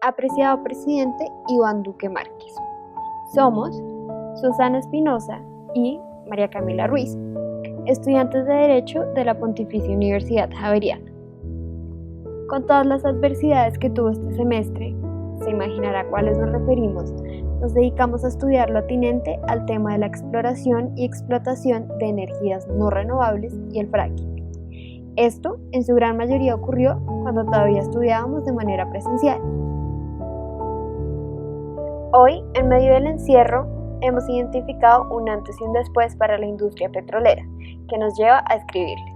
Apreciado presidente Iván Duque Márquez. Somos Susana Espinosa y María Camila Ruiz, estudiantes de Derecho de la Pontificia Universidad Javeriana. Con todas las adversidades que tuvo este semestre, se imaginará a cuáles nos referimos, nos dedicamos a estudiar lo atinente al tema de la exploración y explotación de energías no renovables y el fracking. Esto, en su gran mayoría, ocurrió cuando todavía estudiábamos de manera presencial. Hoy, en medio del encierro, hemos identificado un antes y un después para la industria petrolera, que nos lleva a escribirle.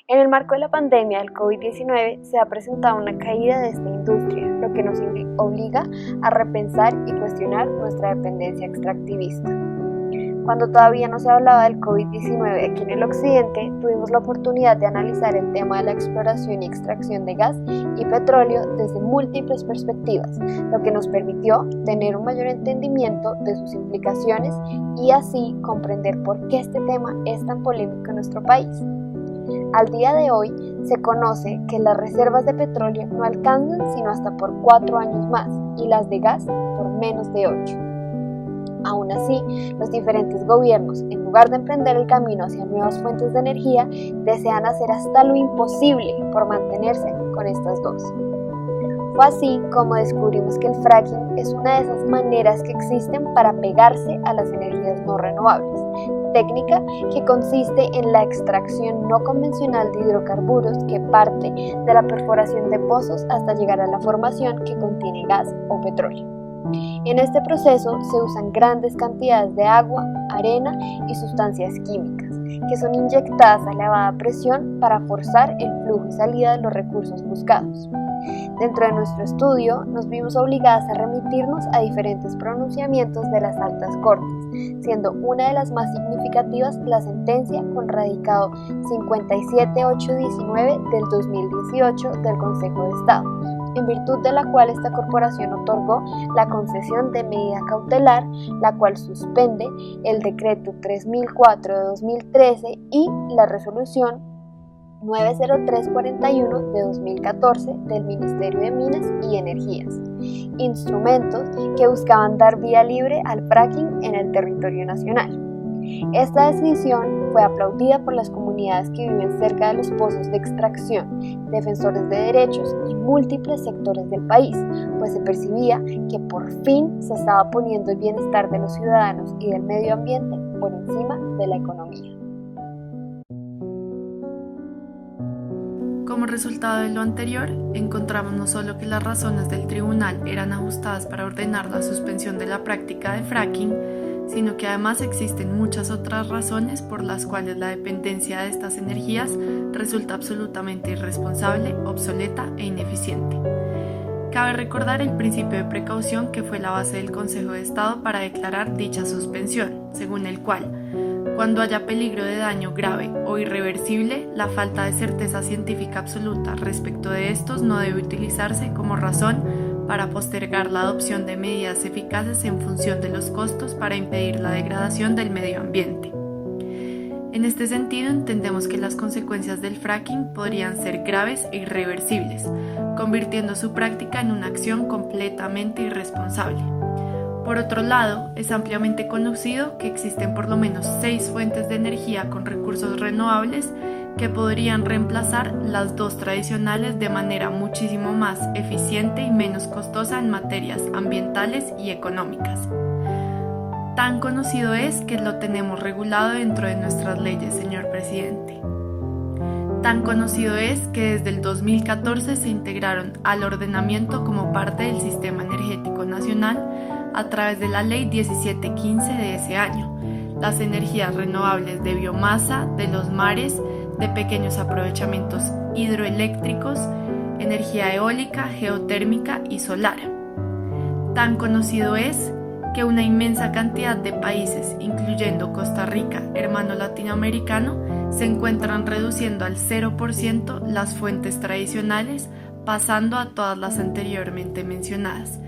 En el marco de la pandemia del COVID-19 se ha presentado una caída de esta industria, lo que nos obliga a repensar y cuestionar nuestra dependencia extractivista. Cuando todavía no se hablaba del COVID-19 aquí en el occidente, tuvimos la oportunidad de analizar el tema de la exploración y extracción de gas y petróleo desde múltiples perspectivas, lo que nos permitió tener un mayor entendimiento de sus implicaciones y así comprender por qué este tema es tan polémico en nuestro país. Al día de hoy se conoce que las reservas de petróleo no alcanzan sino hasta por 4 años más y las de gas por menos de 8. Aún así, los diferentes gobiernos, en lugar de emprender el camino hacia nuevas fuentes de energía, desean hacer hasta lo imposible por mantenerse con estas dos. Fue así como descubrimos que el fracking es una de esas maneras que existen para pegarse a las energías no renovables, técnica que consiste en la extracción no convencional de hidrocarburos que parte de la perforación de pozos hasta llegar a la formación que contiene gas o petróleo. En este proceso se usan grandes cantidades de agua, arena y sustancias químicas, que son inyectadas a elevada presión para forzar el flujo y salida de los recursos buscados. Dentro de nuestro estudio, nos vimos obligadas a remitirnos a diferentes pronunciamientos de las altas cortes, siendo una de las más significativas la sentencia con radicado 57819 del 2018 del Consejo de Estado, en virtud de la cual esta corporación otorgó la concesión de medida cautelar, la cual suspende el decreto 3004 de 2013 y la resolución 90341 de 2014 del Ministerio de Minas y Energías, instrumentos que buscaban dar vía libre al fracking en el territorio nacional. Esta decisión fue aplaudida por las comunidades que viven cerca de los pozos de extracción, defensores de derechos y múltiples sectores del país, pues se percibía que por fin se estaba poniendo el bienestar de los ciudadanos y del medio ambiente por encima de la economía. Como resultado de lo anterior, encontramos no solo que las razones del tribunal eran ajustadas para ordenar la suspensión de la práctica de fracking, sino que además existen muchas otras razones por las cuales la dependencia de estas energías resulta absolutamente irresponsable, obsoleta e ineficiente. Cabe recordar el principio de precaución que fue la base del Consejo de Estado para declarar dicha suspensión, según el cual, cuando haya peligro de daño grave o irreversible, la falta de certeza científica absoluta respecto de estos no debe utilizarse como razón para postergar la adopción de medidas eficaces en función de los costos para impedir la degradación del medio ambiente. En este sentido, entendemos que las consecuencias del fracking podrían ser graves e irreversibles, convirtiendo su práctica en una acción completamente irresponsable. Por otro lado, es ampliamente conocido que existen por lo menos 6 fuentes de energía con recursos renovables que podrían reemplazar las 2 tradicionales de manera muchísimo más eficiente y menos costosa en materias ambientales y económicas. Tan conocido es que lo tenemos regulado dentro de nuestras leyes, señor presidente. Tan conocido es que desde el 2014 se integraron al ordenamiento como parte del Sistema Energético Nacional a través de la Ley 1715 de ese año, las energías renovables de biomasa, de los mares, de pequeños aprovechamientos hidroeléctricos, energía eólica, geotérmica y solar. Tan conocido es que una inmensa cantidad de países, incluyendo Costa Rica, hermano latinoamericano, se encuentran reduciendo al 0% las fuentes tradicionales, pasando a todas las anteriormente mencionadas,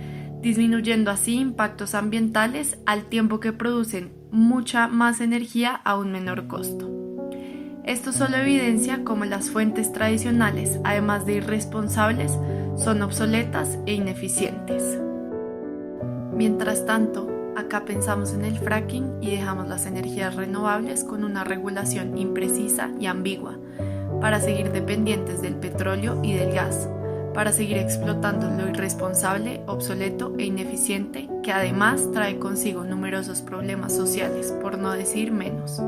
disminuyendo así impactos ambientales al tiempo que producen mucha más energía a un menor costo. Esto solo evidencia cómo las fuentes tradicionales, además de irresponsables, son obsoletas e ineficientes. Mientras tanto, acá pensamos en el fracking y dejamos las energías renovables con una regulación imprecisa y ambigua, para seguir dependientes del petróleo y del gas, para seguir explotando lo irresponsable, obsoleto e ineficiente, que además trae consigo numerosos problemas sociales, por no decir menos.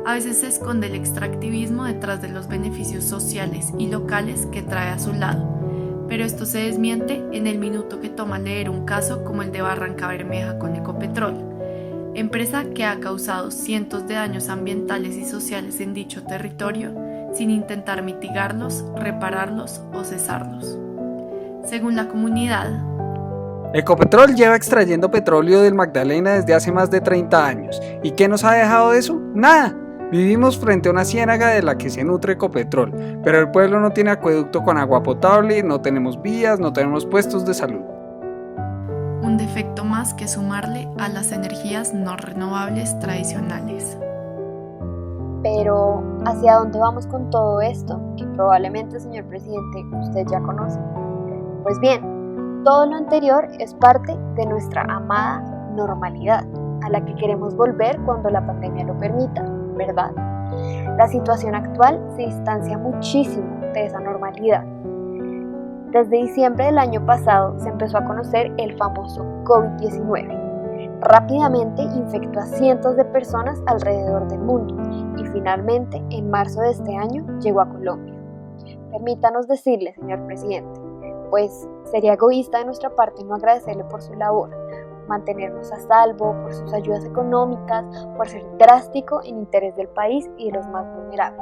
A veces se esconde el extractivismo detrás de los beneficios sociales y locales que trae a su lado, pero esto se desmiente en el minuto que toma leer un caso como el de Barranca Bermeja con Ecopetrol, empresa que ha causado cientos de daños ambientales y sociales en dicho territorio sin intentar mitigarlos, repararlos o cesarlos. Según la comunidad, Ecopetrol lleva extrayendo petróleo del Magdalena desde hace más de 30 años. ¿Y qué nos ha dejado de eso? ¡Nada! Vivimos frente a una ciénaga de la que se nutre Ecopetrol, pero el pueblo no tiene acueducto con agua potable, no tenemos vías, no tenemos puestos de salud. Un defecto más que sumarle a las energías no renovables tradicionales. Pero, ¿hacia dónde vamos con todo esto? Que probablemente, señor presidente, usted ya conoce. Pues bien, todo lo anterior es parte de nuestra amada normalidad, a la que queremos volver cuando la pandemia lo permita, ¿verdad? La situación actual se distancia muchísimo de esa normalidad. Desde diciembre del año pasado se empezó a conocer el famoso COVID-19. Rápidamente infectó a cientos de personas alrededor del mundo y finalmente en marzo de este año llegó a Colombia. Permítanos decirle, señor presidente, pues sería egoísta de nuestra parte no agradecerle por su labor, mantenernos a salvo, por sus ayudas económicas, por ser drástico en interés del país y de los más vulnerables.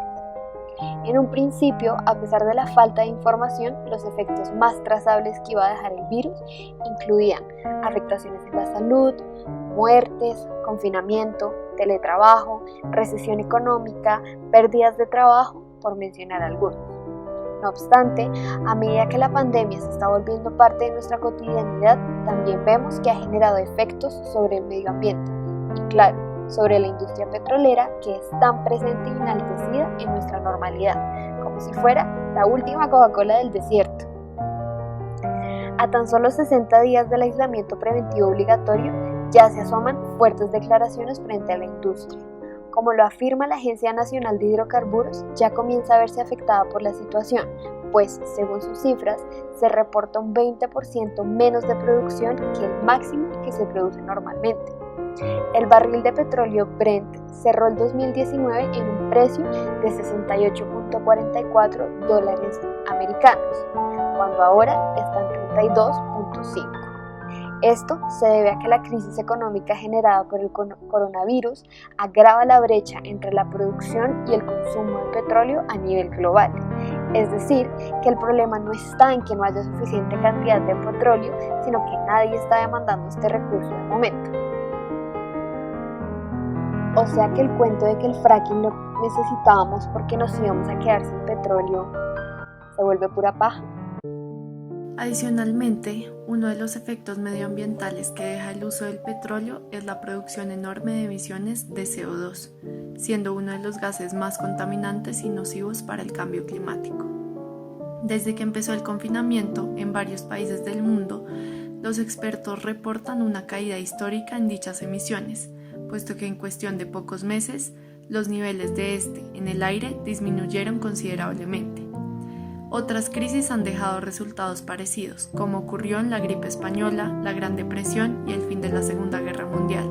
En un principio, a pesar de la falta de información, los efectos más trazables que iba a dejar el virus incluían afectaciones en la salud, muertes, confinamiento, teletrabajo, recesión económica, pérdidas de trabajo, por mencionar algunos. No obstante, a medida que la pandemia se está volviendo parte de nuestra cotidianidad, también vemos que ha generado efectos sobre el medio ambiente y, claro, sobre la industria petrolera que es tan presente y enaltecida en nuestra normalidad, como si fuera la última Coca-Cola del desierto. A tan solo 60 días del aislamiento preventivo obligatorio, ya se asoman fuertes declaraciones frente a la industria. Como lo afirma la Agencia Nacional de Hidrocarburos, ya comienza a verse afectada por la situación, pues, según sus cifras, se reporta un 20% menos de producción que el máximo que se produce normalmente. El barril de petróleo Brent cerró el 2019 en un precio de $68.44 americanos, cuando ahora está en 32.5. Esto se debe a que la crisis económica generada por el coronavirus agrava la brecha entre la producción y el consumo de petróleo a nivel global. Es decir, que el problema no está en que no haya suficiente cantidad de petróleo, sino que nadie está demandando este recurso de momento. O sea que el cuento de que el fracking lo necesitábamos porque nos íbamos a quedar sin petróleo se vuelve pura paja. Adicionalmente, uno de los efectos medioambientales que deja el uso del petróleo es la producción enorme de emisiones de CO2, siendo uno de los gases más contaminantes y nocivos para el cambio climático. Desde que empezó el confinamiento en varios países del mundo, los expertos reportan una caída histórica en dichas emisiones, puesto que en cuestión de pocos meses, los niveles de este en el aire disminuyeron considerablemente. Otras crisis han dejado resultados parecidos, como ocurrió en la gripe española, la Gran Depresión y el fin de la Segunda Guerra Mundial.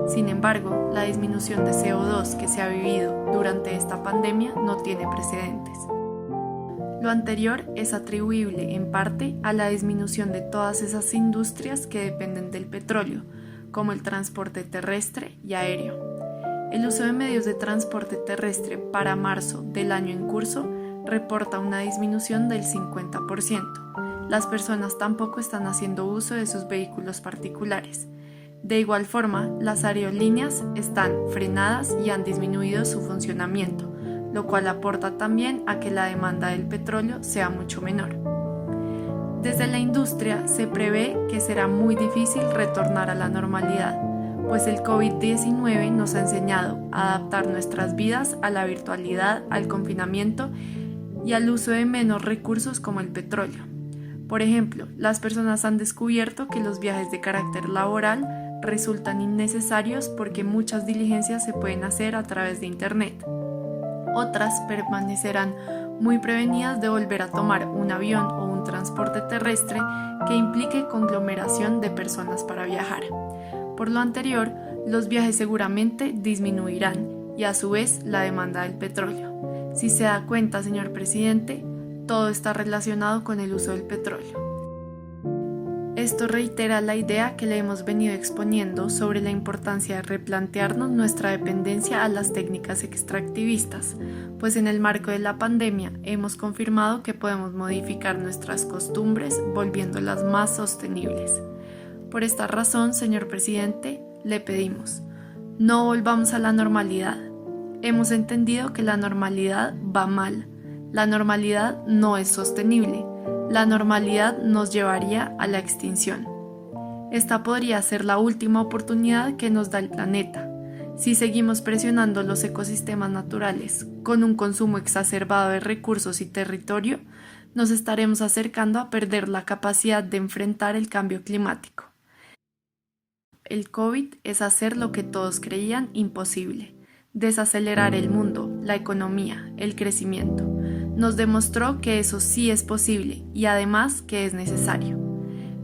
Sin embargo, la disminución de CO2 que se ha vivido durante esta pandemia no tiene precedentes. Lo anterior es atribuible en parte a la disminución de todas esas industrias que dependen del petróleo, como el transporte terrestre y aéreo. El uso de medios de transporte terrestre para marzo del año en curso reporta una disminución del 50%. Las personas tampoco están haciendo uso de sus vehículos particulares. De igual forma, las aerolíneas están frenadas y han disminuido su funcionamiento, lo cual aporta también a que la demanda del petróleo sea mucho menor. Desde la industria se prevé que será muy difícil retornar a la normalidad, pues el COVID-19 nos ha enseñado a adaptar nuestras vidas a la virtualidad, al confinamiento y al uso de menos recursos como el petróleo. Por ejemplo, las personas han descubierto que los viajes de carácter laboral resultan innecesarios porque muchas diligencias se pueden hacer a través de Internet. Otras permanecerán muy prevenidas de volver a tomar un avión o un transporte terrestre que implique conglomeración de personas para viajar. Por lo anterior, los viajes seguramente disminuirán y a su vez la demanda del petróleo. Si se da cuenta, señor presidente, todo está relacionado con el uso del petróleo. Esto reitera la idea que le hemos venido exponiendo sobre la importancia de replantearnos nuestra dependencia a las técnicas extractivistas, pues en el marco de la pandemia hemos confirmado que podemos modificar nuestras costumbres volviéndolas más sostenibles. Por esta razón, señor presidente, le pedimos, no volvamos a la normalidad. Hemos entendido que la normalidad va mal. La normalidad no es sostenible. La normalidad nos llevaría a la extinción. Esta podría ser la última oportunidad que nos da el planeta. Si seguimos presionando los ecosistemas naturales con un consumo exacerbado de recursos y territorio, nos estaremos acercando a perder la capacidad de enfrentar el cambio climático. El COVID es hacer lo que todos creían imposible: desacelerar el mundo, la economía, el crecimiento. Nos demostró que eso sí es posible y además que es necesario.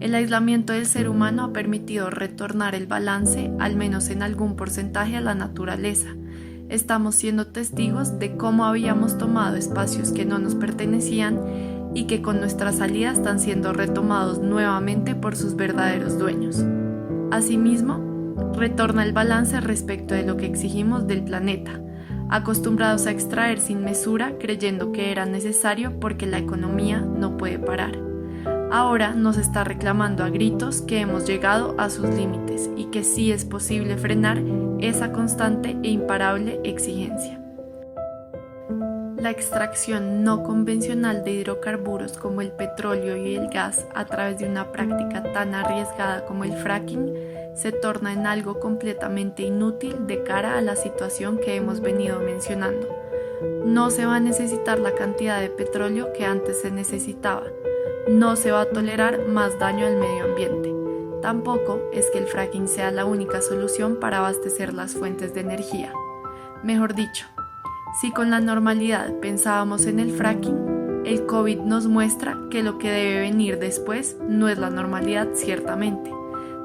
El aislamiento del ser humano ha permitido retornar el balance, al menos en algún porcentaje, a la naturaleza. Estamos siendo testigos de cómo habíamos tomado espacios que no nos pertenecían y que con nuestra salida están siendo retomados nuevamente por sus verdaderos dueños. Asimismo, retorna el balance respecto de lo que exigimos del planeta, acostumbrados a extraer sin mesura creyendo que era necesario porque la economía no puede parar. Ahora nos está reclamando a gritos que hemos llegado a sus límites y que sí es posible frenar esa constante e imparable exigencia. La extracción no convencional de hidrocarburos como el petróleo y el gas a través de una práctica tan arriesgada como el fracking se torna en algo completamente inútil de cara a la situación que hemos venido mencionando. No se va a necesitar la cantidad de petróleo que antes se necesitaba. No se va a tolerar más daño al medio ambiente. Tampoco es que el fracking sea la única solución para abastecer las fuentes de energía. Mejor dicho, si con la normalidad pensábamos en el fracking, el COVID nos muestra que lo que debe venir después no es la normalidad ciertamente.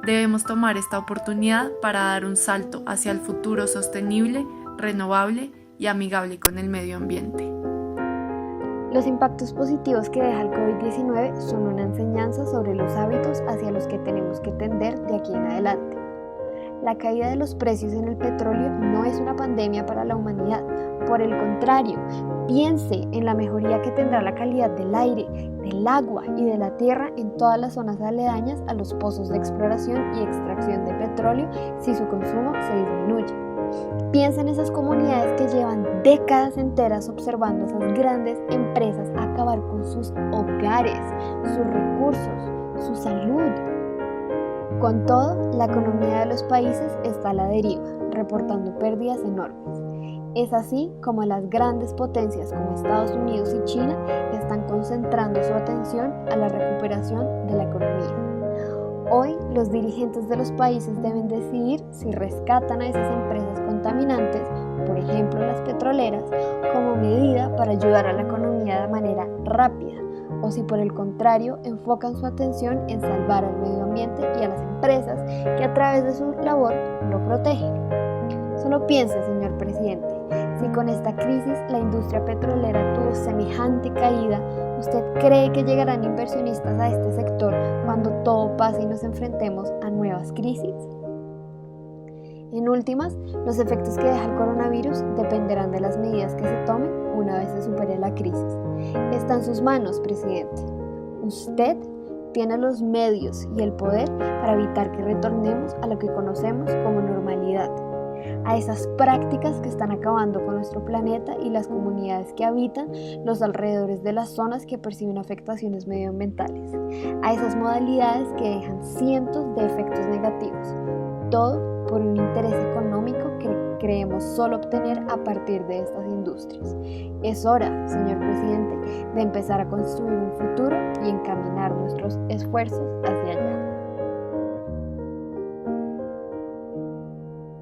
Debemos tomar esta oportunidad para dar un salto hacia el futuro sostenible, renovable y amigable con el medio ambiente. Los impactos positivos que deja el COVID-19 son una enseñanza sobre los hábitos hacia los que tenemos que tender de aquí en adelante. La caída de los precios en el petróleo no es una pandemia para la humanidad. Por el contrario, piense en la mejoría que tendrá la calidad del aire, del agua y de la tierra en todas las zonas aledañas a los pozos de exploración y extracción de petróleo si su consumo se disminuye. Piensa en esas comunidades que llevan décadas enteras observando a esas grandes empresas acabar con sus hogares, sus recursos, su salud. Con todo, la economía de los países está a la deriva, reportando pérdidas enormes. Es así como las grandes potencias como Estados Unidos y China están concentrando su atención a la recuperación de la economía. Hoy, los dirigentes de los países deben decidir si rescatan a esas empresas contaminantes, por ejemplo las petroleras, como medida para ayudar a la economía de manera rápida, o si por el contrario enfocan su atención en salvar al medio ambiente y a las empresas que a través de su labor lo protegen. Solo piense, señor presidente, si con esta crisis la industria petrolera tuvo semejante caída, ¿usted cree que llegarán inversionistas a este sector cuando todo pase y nos enfrentemos a nuevas crisis? En últimas, los efectos que deja el coronavirus dependerán de las medidas que se tomen una vez se supere la crisis. Está en sus manos, presidente. Usted tiene los medios y el poder para evitar que retornemos a lo que conocemos como normalidad, a esas prácticas que están acabando con nuestro planeta y las comunidades que habitan los alrededores de las zonas que perciben afectaciones medioambientales, a esas modalidades que dejan cientos de efectos negativos, todo por un interés económico que creemos solo obtener a partir de estas industrias. Es hora, señor presidente, de empezar a construir un futuro y encaminar nuestros esfuerzos hacia allá.